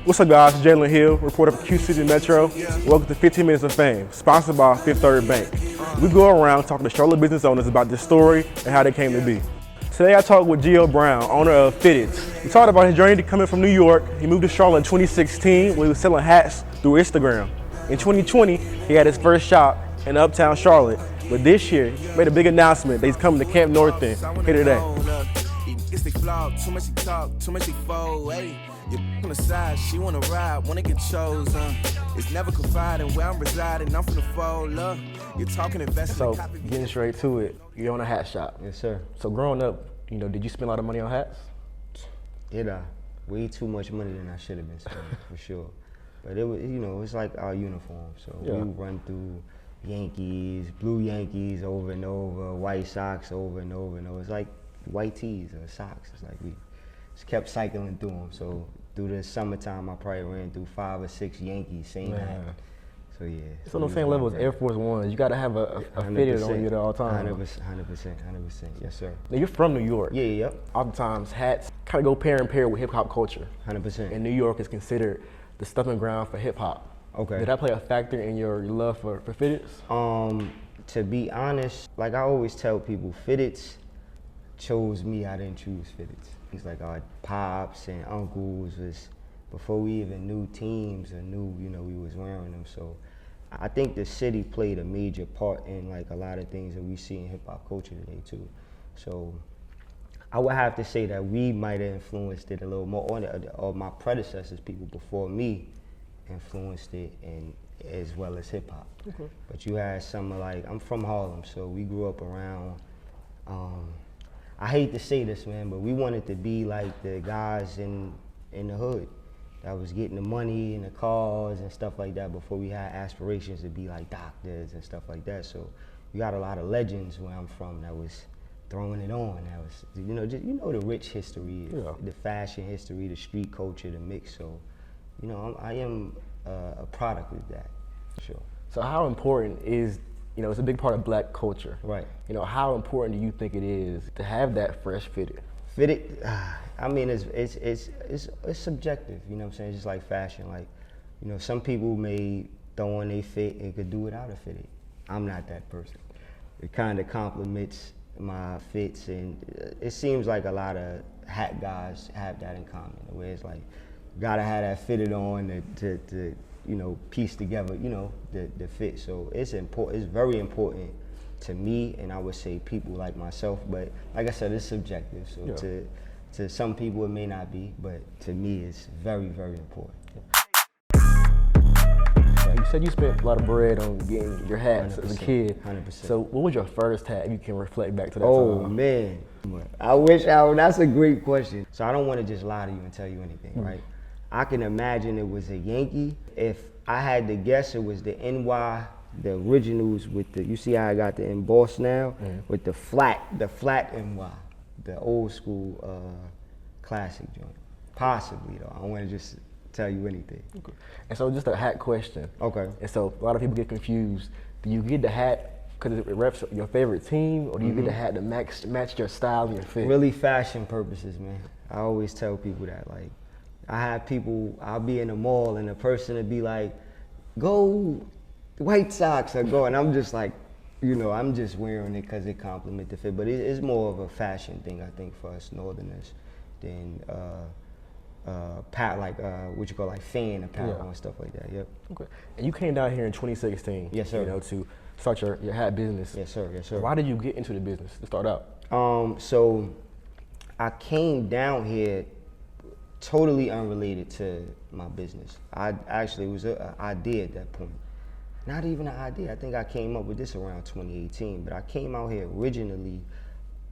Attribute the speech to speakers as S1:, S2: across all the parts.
S1: What's up, guys? Jalen Hill, reporter for Q City Metro. Welcome to 15 Minutes of Fame, sponsored by Fifth Third Bank. We go around talking to Charlotte business owners about this story and how they came to be. Today I talked with Giovanni Brown, owner of Fitteds. We talked about his journey to coming from New York. He moved to Charlotte in 2016 when he was selling hats through Instagram. In 2020, he had his first shop in Uptown Charlotte. But this year, he made a big announcement that he's coming to Camp North End here today.
S2: It's they flop, too much they talk, too much they fold, hey. You're on the side, she wanna ride, wanna get chose, It's never confiding where I'm residing, I'm from the fold, look. You're talking investment.
S1: So, getting straight to it, you're on a hat shop.
S3: Yes, sir.
S1: So growing up, did you spend a lot of money on hats?
S3: Way too much money than I should have been spending, for sure. But it was, it's like our uniform. So we would run through Yankees, blue Yankees over and over, White Sox over and over and over. It's like white tees or socks. It's like we just kept cycling through them. So through the summertime, I probably ran through 5 or 6 Yankees, same hat. So yeah.
S1: It's on the same level as Air Force Ones. You gotta have a fitted on you at all times.
S3: 100%. Yes, sir.
S1: Now you're from New York.
S3: Yeah, yep.
S1: Oftentimes hats kind of go pair in pair with hip hop culture.
S3: 100%.
S1: And New York is considered the stumping ground for hip hop.
S3: Okay.
S1: Did that play a factor in your love for Fitteds?
S3: To be honest, like I always tell people, Fitteds chose me. I didn't choose Fitteds. It's like our pops and uncles was before we even knew teams or knew we was wearing them. So I think the city played a major part in like a lot of things that we see in hip hop culture today too. So I would have to say that we might have influenced it a little more, or my predecessors, people before me, influenced it, and as well as hip hop. Okay. But you had some like, I'm from Harlem, so we grew up around. I hate to say this, man, but we wanted to be like the guys in the hood that was getting the money and the cars and stuff like that before we had aspirations to be like doctors and stuff like that. So we got a lot of legends where I'm from that was throwing it on. That was, just the rich history, the fashion history, the street culture, the mix. So, I am a product of that, for sure. So
S1: how important is, it's a big part of black culture.
S3: Right.
S1: How important do you think it is to have that fresh fitted?
S3: Fitted, I mean, it's subjective, you know what I'm saying? It's just like fashion. Like, some people may throw on their fit and could do without a fitted. I'm not that person. It kind of complements my fits, and it seems like a lot of hat guys have that in common, where it's like, gotta have that fitted on to piece together, the fit. So it's important. It's very important to me, and I would say people like myself. But like I said, it's subjective. So to some people it may not be, but to me it's very, very important.
S1: You said you spent a lot of bread on getting your hats as a kid.
S3: 100%.
S1: So what was your first hat? You can reflect back to that
S3: time.
S1: Oh
S3: man, that's a great question. So I don't want to just lie to you and tell you anything, right? I can imagine it was a Yankee. If I had to guess, it was the NY, the originals with the, you see how I got the embossed now? With the flat NY, the old school classic joint. Possibly though, I don't want to just tell you anything.
S1: Okay. And so just a hat question.
S3: Okay.
S1: And so a lot of people get confused. Do you get the hat because it reps your favorite team, or do you get the hat to match your style and your fit?
S3: Really fashion purposes, man. I always tell people that, like, I have people, I'll be in the mall and a person would be like, go White Sox or go, and I'm just like, I'm just wearing it because it complements the fit. But it's more of a fashion thing, I think, for us Northerners than what you call like fan apparel and stuff like that. Yep.
S1: Okay. And you came down here in 2016.
S3: Yes, sir.
S1: To start your hat business.
S3: Yes, sir. Yes, sir.
S1: Why did you get into the business to start out?
S3: So I came down here totally unrelated to my business. It was an idea at that point. Not even an idea. I think I came up with this around 2018. But I came out here originally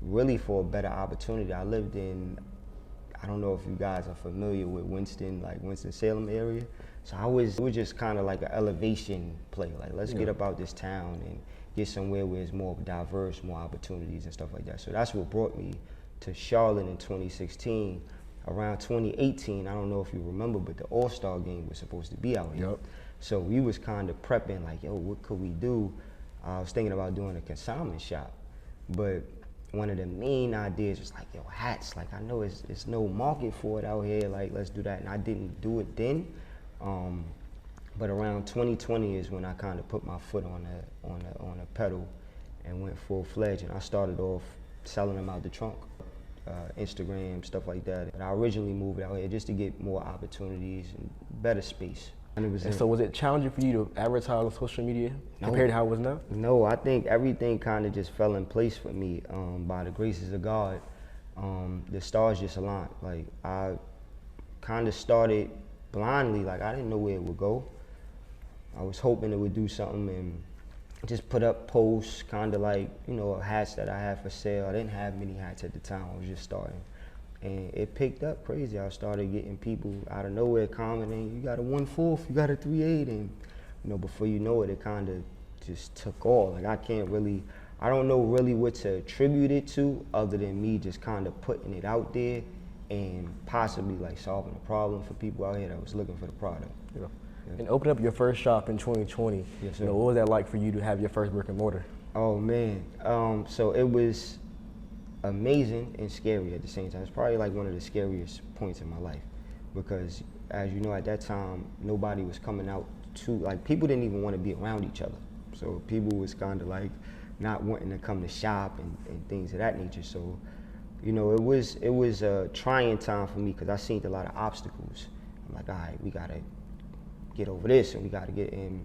S3: really for a better opportunity. I lived in, I don't know if you guys are familiar with Winston-Salem area. So it was just kind of like an elevation play. Like, let's get up out this town and get somewhere where it's more diverse, more opportunities and stuff like that. So that's what brought me to Charlotte in 2016. Around 2018, I don't know if you remember, but the All-Star game was supposed to be out here. Yep. So we was kind of prepping like, yo, what could we do? I was thinking about doing a consignment shop, but one of the main ideas was like, yo, hats, like I know it's no market for it out here, like let's do that. And I didn't do it then, but around 2020 is when I kind of put my foot on the pedal and went full-fledged, and I started off selling them out the trunk, Instagram, stuff like that. And I originally moved out here just to get more opportunities and better space.
S1: And so was it challenging for you to advertise on social media compared to how it was now?
S3: No, I think everything kind of just fell in place for me by the graces of God. The stars just aligned. Like I kind of started blindly, like I didn't know where it would go. I was hoping it would do something and just put up posts, kind of like, you know, hats that I had for sale. I didn't have many hats at the time, I was just starting. And it picked up crazy. I started getting people out of nowhere commenting, you got a 1/4, you got a 3/8, and you know, before you know it, it kind of just took off. Like I don't know really what to attribute it to other than me just kind of putting it out there and possibly like solving a problem for people out here that was looking for the product.
S1: Yeah. And open up your first shop in 2020.
S3: Yes, sir.
S1: You know, what was that like for you to have your first brick and mortar?
S3: Oh man, so it was amazing and scary at the same time. It's probably like one of the scariest points in my life because, as you know, at that time nobody was coming out to, like, people didn't even want to be around each other. So people was kind of like not wanting to come to shop and things of that nature. So, you know, it was a trying time for me because I seen a lot of obstacles. I'm like, all right, we gotta get over this and we gotta get in.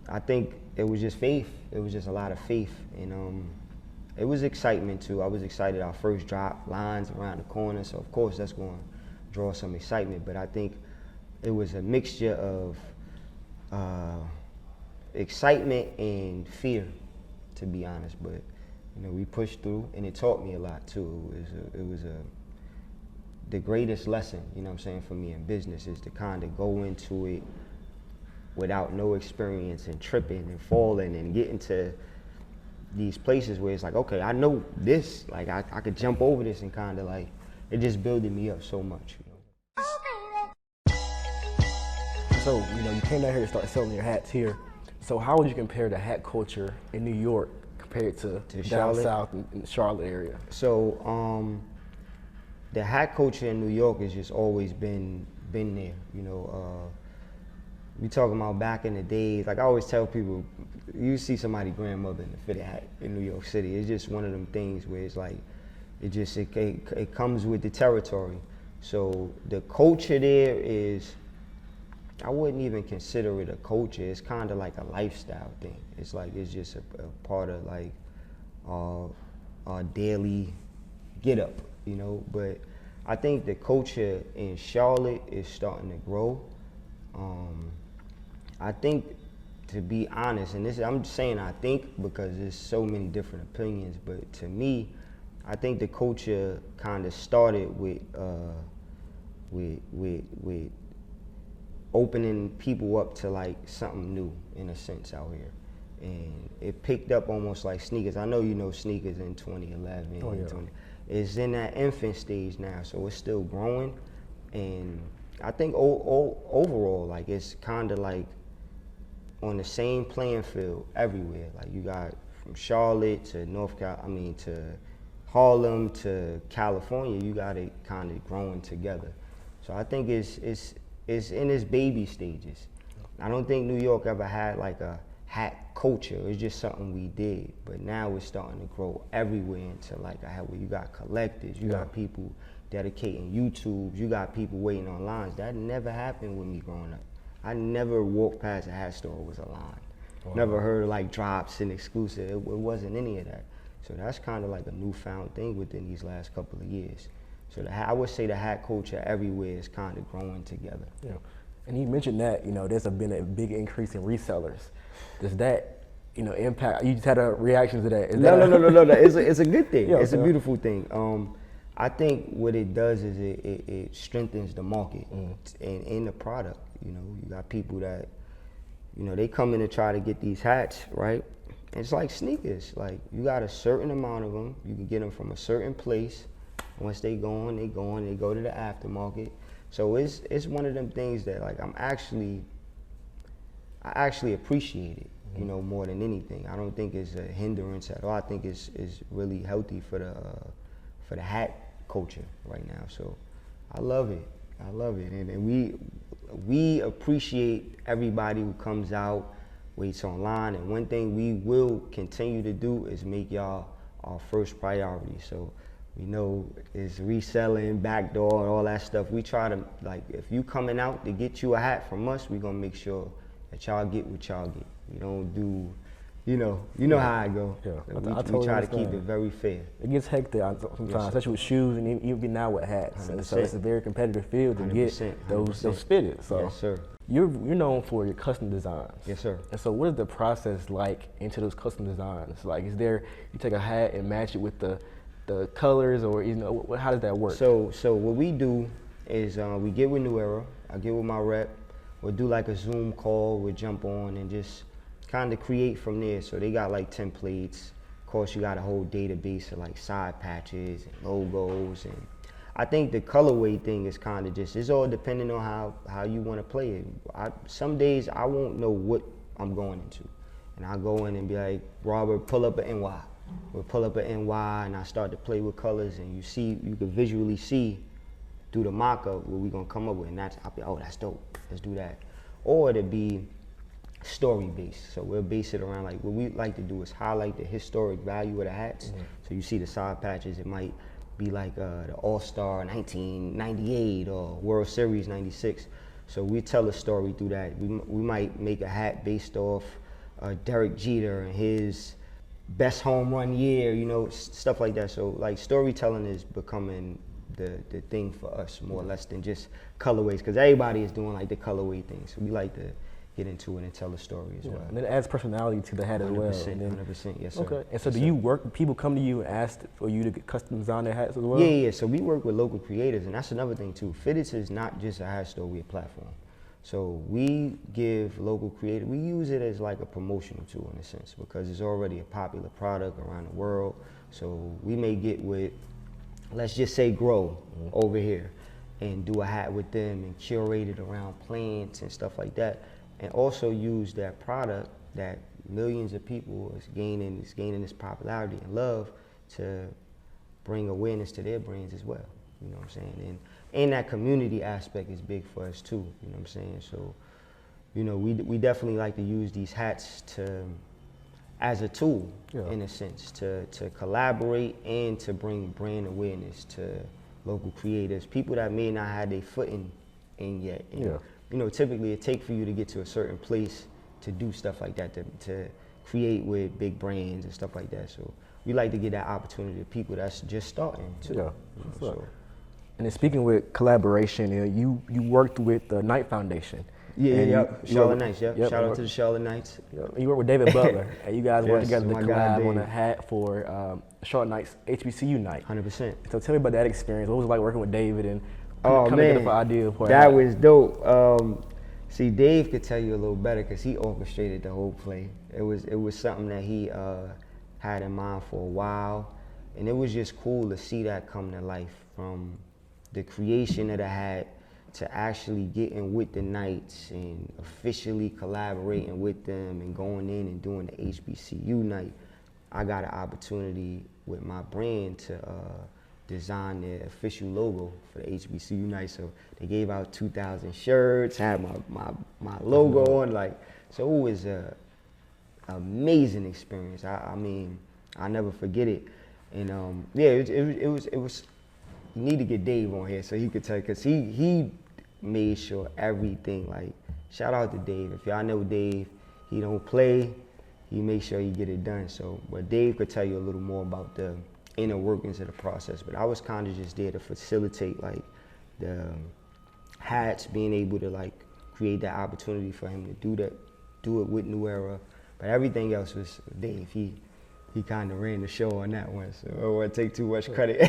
S3: I think it was just faith. It was just a lot of faith, and it was excitement too. I was excited. Our first drop lines around the corner, so of course that's going to draw some excitement. But I think it was a mixture of excitement and fear, to be honest. But you know, we pushed through, and it taught me a lot too. It was the greatest lesson, you know what I'm saying, for me in business is to kind of go into it without no experience and tripping and falling and getting to these places where it's like, okay, I know this, like I could jump over this, and kind of like, it just builded me up so much. You know?
S1: So, you know, you came down here to start selling your hats here. So how would you compare the hat culture in New York compared to down
S3: Charlotte?
S1: south in the Charlotte area?
S3: So the hat culture in New York has just always been there, you know. We talking about back in the days, like I always tell people, you see somebody grandmother in a fitted hat in New York City. It's just one of them things where it's like, it comes with the territory. So the culture there is, I wouldn't even consider it a culture. It's kind of like a lifestyle thing. It's like, it's just a part of like our daily get up, you know. But I think the culture in Charlotte is starting to grow. I think, to be honest, and this I'm saying I think because there's so many different opinions, but to me, I think the culture kind of started with opening people up to like something new in a sense out here. And it picked up almost like sneakers. I know you know sneakers in 2011.
S1: Oh, yeah.
S3: It's in that infant stage now, so it's still growing. And I think overall, like, it's kind of like on the same playing field everywhere. Like, you got from Charlotte to to Harlem to California, you got it kind of growing together. So I think it's in its baby stages. I don't think New York ever had like a hat culture. It's just something we did. But now it's starting to grow everywhere into like a hat where you got collectors, you got people dedicating YouTubes, you got people waiting on lines. That never happened with me growing up. I never walked past a hat store with a line. Wow. Never heard of like drops and exclusive. It wasn't any of that. So that's kind of like a newfound thing within these last couple of years. So I would say the hat culture everywhere is kind of growing together.
S1: Yeah. And you mentioned that, you know, there's been a big increase in resellers. Does that, you know, impact? You just had a reaction to that.
S3: No. It's a good thing.
S1: Yeah,
S3: it's a beautiful thing. I think what it does is it strengthens the market and the product. You know, you got people that, you know, they come in to try to get these hats, right? And it's like sneakers. Like, you got a certain amount of them. You can get them from a certain place. Once they go to the aftermarket. So it's one of them things that, like, I actually appreciate it. you know, more than anything. I don't think it's a hindrance at all. I think it's really healthy for the hat culture right now. So I love it. I love it. And we appreciate everybody who comes out, waits online. And one thing we will continue to do is make y'all our first priority. So we know it's reselling, backdoor, and all that stuff. We try to, like, if you coming out to get you a hat from us, we gonna make sure that y'all get what y'all get. We don't do, you know how I go.
S1: Yeah,
S3: We try to keep it very fair.
S1: It gets hectic sometimes, especially with shoes and even now with hats. And so it's a very competitive field to get
S3: 100%.
S1: those fitted. So
S3: Yes, sir.
S1: You're known for your custom designs.
S3: Yes, sir.
S1: And so what is the process like into those custom designs? Like, is there, you take a hat and match it with the colors, or, you know, how does that work?
S3: So what we do is we get with New Era. I get with my rep. We'll do like a Zoom call. We'll jump on and just kind of create from there. So they got like templates. Of course, you got a whole database of like side patches and logos. And I think the colorway thing is kind of just, it's all depending on how you want to play it. Some days I won't know what I'm going into. And I'll go in and be like, Robert, pull up an NY. We'll pull up an NY and I start to play with colors, and you can visually see through the mock-up what we're gonna come up with, and I'll be, oh, that's dope, let's do that. Or it'll be story-based, so we'll base it around, like, what we like to do is highlight the historic value of the hats. So you see the side patches, it might be like the All-Star 1998 or World Series 96. So we tell a story through that. We might make a hat based off Derek Jeter and his best home run year, you know, stuff like that. So like storytelling is becoming the thing for us more or less than just colorways, because everybody is doing like the colorway thing. So we like to get into it and tell a story as well.
S1: And then it adds personality to the hat as well.
S3: 100%, yes, sir.
S1: Okay. And so
S3: yes,
S1: do you work, people come to you and ask for you to custom design their hats as well?
S3: Yeah. So we work with local creators, and that's another thing too. Fitteds is not just a hat store, we're a platform. So we give local creators, we use it as like a promotional tool in a sense, because it's already a popular product around the world. So we may get with, let's just say Grow over here, and do a hat with them and curate it around plants and stuff like that. And also use that product that millions of people is gaining this popularity and love to bring awareness to their brands as well. You know what I'm saying? And that community aspect is big for us too. You know what I'm saying? So, you know, we definitely like to use these hats as a tool, in a sense, to collaborate and to bring brand awareness to local creators, people that may not have their footing in yet. And, you know, typically it takes for you to get to a certain place to do stuff like that, to create with big brands and stuff like that. So we like to give that opportunity to people that's just starting too.
S1: Yeah.
S3: So.
S1: And then speaking with collaboration, you worked with the Knight Foundation.
S3: Charlotte Knights, Shout out to the Charlotte Knights.
S1: You worked with David Butler, and you guys worked together to
S3: my
S1: collab on a hat for Charlotte Knights HBCU night.
S3: 100%.
S1: So tell me about that experience. What was it like working with David and
S3: coming
S1: together for idea for
S3: that was dope. See, Dave could tell you a little better because he orchestrated the whole play. It was something that he had in mind for a while, and it was just cool to see that come to life, from the creation of the hat to actually getting with the Knights and officially collaborating with them and going in and doing the HBCU night. I got an opportunity with my brand to design the official logo for the HBCU night. So they gave out 2,000 shirts, had my logo on, like, so it was a amazing experience. I mean, I'll never forget it. And it was. You need to get Dave on here so he could tell you, because he made sure everything, like, shout out to Dave. If y'all know Dave, he don't play, he makes sure he get it done. So, but Dave could tell you a little more about the inner workings of the process. But I was kind of just there to facilitate, like, the hats, being able to, like, create that opportunity for him to do it with New Era. But everything else was Dave. He kind of ran the show on that one, so I don't want to take too much credit.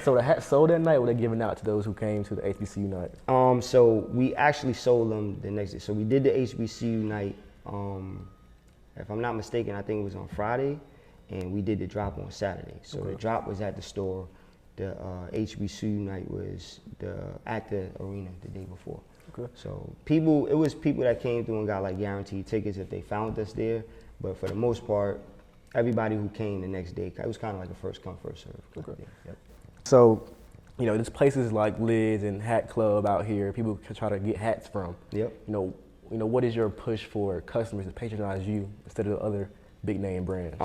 S1: So the hat sold that night, or were they giving out to those who came to the HBCU night?
S3: So we actually sold them the next day. So we did the HBCU night, if I'm not mistaken, I think it was on Friday, and we did the drop on Saturday. So the drop was at the store. The HBCU night was at the arena the day before.
S1: Okay.
S3: So it was people that came through and got like guaranteed tickets if they found us there. But for the most part, everybody who came the next day, it was kind of like a first come, first serve.
S1: Okay.
S3: Yep.
S1: So, you know, there's places like Lids and Hat Club out here. People can try to get hats from.
S3: Yep.
S1: You know, what is your push for customers to patronize you instead of the other big name brands?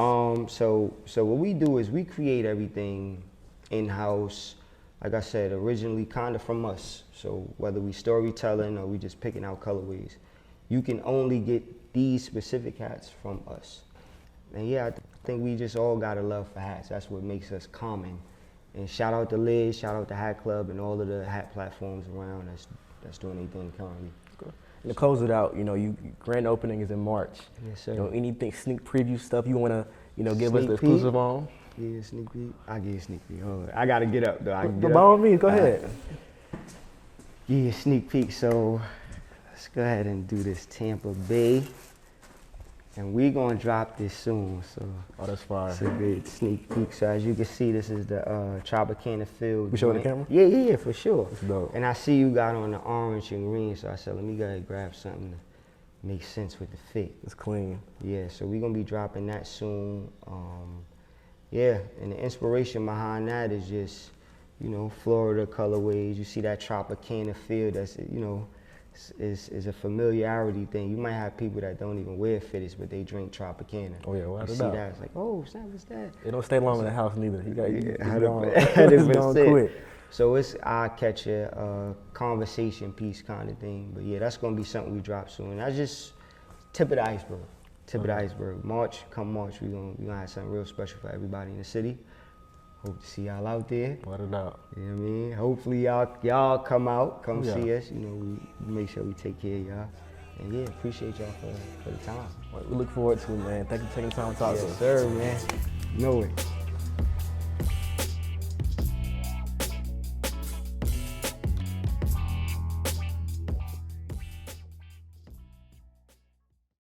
S3: So what we do is we create everything in-house. Like I said, originally kind of from us. So whether we storytelling or we just picking out colorways, you can only get these specific hats from us. And yeah, I think we just all got a love for hats. That's what makes us common. And shout out to Liz, shout out to Hat Club and all of the hat platforms around that's doing anything currently.
S1: Okay. And to close it out, you know, grand opening is in March.
S3: Yes, sir.
S1: You know, anything sneak preview stuff you want to, you know, give us
S3: Sneak
S1: the
S3: peek?
S1: exclusive on?
S3: Yeah, sneak peek. I give you a sneak peek. Hold on. I gotta get up though. I can get
S1: By
S3: up.
S1: all means, go ahead.
S3: Give you a sneak peek. So let's go ahead and do this Tampa Bay. And we're gonna drop this soon. So
S1: Oh, that's fire.
S3: it's a good sneak peek. So as you can see, this is the Tropicana Field.
S1: We showing the
S3: joint.
S1: camera?
S3: Yeah, for sure.
S1: That's dope.
S3: And I see you got on the orange and green, so I said, let me go ahead and grab something to make sense with the fit.
S1: It's clean.
S3: Yeah, so we're gonna be dropping that soon. Yeah, and the inspiration behind that is just, you know, Florida colorways. You see that Tropicana feel that's, you know, is a familiarity thing. You might have people that don't even wear fitteds, but they drink Tropicana.
S1: Oh yeah, without
S3: You
S1: a
S3: see
S1: doubt.
S3: that, it's like, oh, snap, what's that?
S1: It don't stay long in the house neither. You got you
S3: 100%.
S1: gone quick.
S3: So it's eye-catcher, conversation piece kind of thing. But yeah, that's gonna be something we drop soon. That's just tip of the iceberg. Tip of the iceberg. Come March, we gonna have something real special for everybody in the city. Hope to see y'all out there.
S1: Without a doubt.
S3: You know what I mean? Hopefully y'all come out, come
S1: Yeah.
S3: see us. You know, we make sure we take care of y'all. And yeah, appreciate y'all for the time.
S1: We look forward to it, man. Thank you for taking the time to talk to us.
S3: Yes, sir, man. Know it.